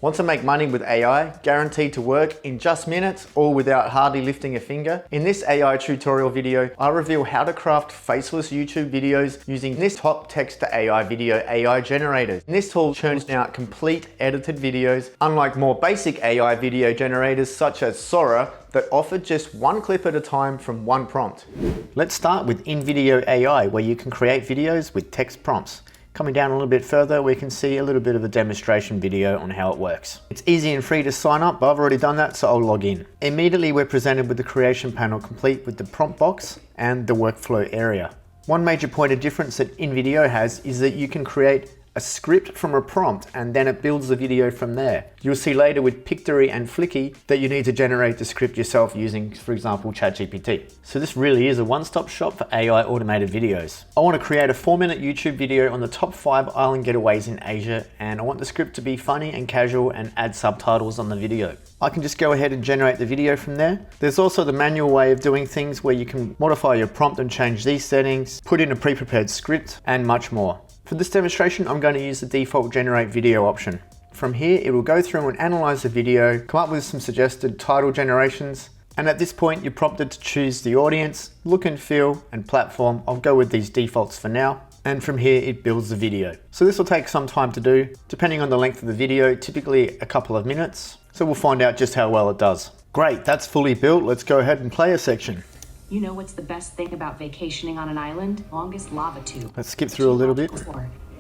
Want to make money with AI, guaranteed to work in just minutes or without hardly lifting a finger? In this AI tutorial video, I reveal how to craft faceless YouTube videos using this top text to AI video AI generator. This tool churns out complete edited videos, unlike more basic AI video generators such as Sora that offer just one clip at a time from one prompt. Let's start with Invideo AI, where you can create videos with text prompts. Coming down a little bit further, we can see a little bit of a demonstration video on how it works. It's easy and free to sign up, but I've already done that, so I'll log in. Immediately, we're presented with the creation panel complete with the prompt box and the workflow area. One major point of difference that Invideo has is that you can create a script from a prompt and then it builds the video from there. You'll see later with Pictory and Flicky that you need to generate the script yourself using, for example, ChatGPT. So this really is a one-stop shop for AI automated videos. I want to create a 4-minute YouTube video on the top 5 island getaways in Asia, and I want the script to be funny and casual and add subtitles on the video. I can just go ahead and generate the video from there. There's also the manual way of doing things where you can modify your prompt and change these settings, put in a pre-prepared script, and much more. For this demonstration, I'm going to use the default generate video option. From here, it will go through and analyze the video, come up with some suggested title generations, and at this point, you're prompted to choose the audience, look and feel, and platform. I'll go with these defaults for now. And from here, it builds the video. So this will take some time to do, depending on the length of the video, typically a couple of minutes. So we'll find out just how well it does. Great, that's fully built. Let's go ahead and play a section. You know what's the best thing about vacationing on an island? Longest lava tube. Let's skip through a little bit.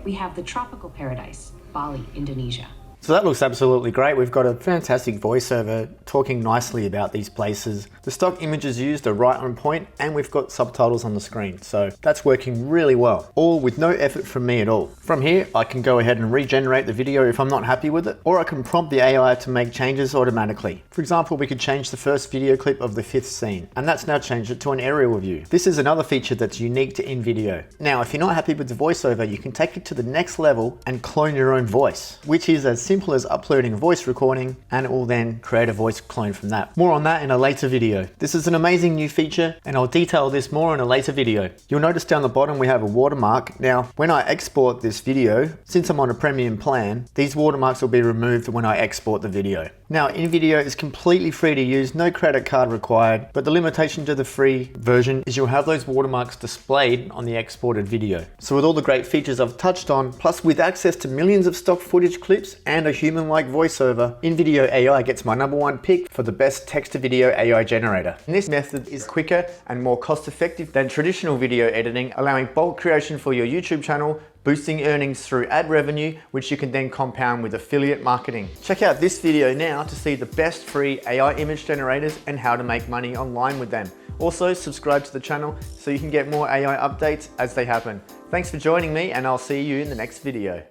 We have the tropical paradise, Bali, Indonesia. So that looks absolutely great. We've got a fantastic voiceover talking nicely about these places. The stock images used are right on point, and we've got subtitles on the screen. So that's working really well, all with no effort from me at all. From here, I can go ahead and regenerate the video if I'm not happy with it, or I can prompt the AI to make changes automatically. For example, we could change the first video clip of the 5th scene, and that's now changed it to an aerial view. This is another feature that's unique to Invideo. Now, if you're not happy with the voiceover, you can take it to the next level and clone your own voice, which is as simple as uploading a voice recording, and it will then create a voice clone from that. More on that in a later video. This is an amazing new feature, and I'll detail this more in a later video. You'll notice down the bottom we have a watermark. Now, when I export this video, since I'm on a premium plan, these watermarks will be removed when I export the video. Now, Invideo is completely free to use, no credit card required, but the limitation to the free version is you'll have those watermarks displayed on the exported video. So with all the great features I've touched on, plus with access to millions of stock footage clips and a human-like voiceover, Invideo AI gets my #1 pick for the best text-to-video AI generator. And this method is quicker and more cost-effective than traditional video editing, allowing bulk creation for your YouTube channel, boosting earnings through ad revenue, which you can then compound with affiliate marketing. Check out this video now to see the best free AI image generators and how to make money online with them. Also, subscribe to the channel so you can get more AI updates as they happen. Thanks for joining me, and I'll see you in the next video.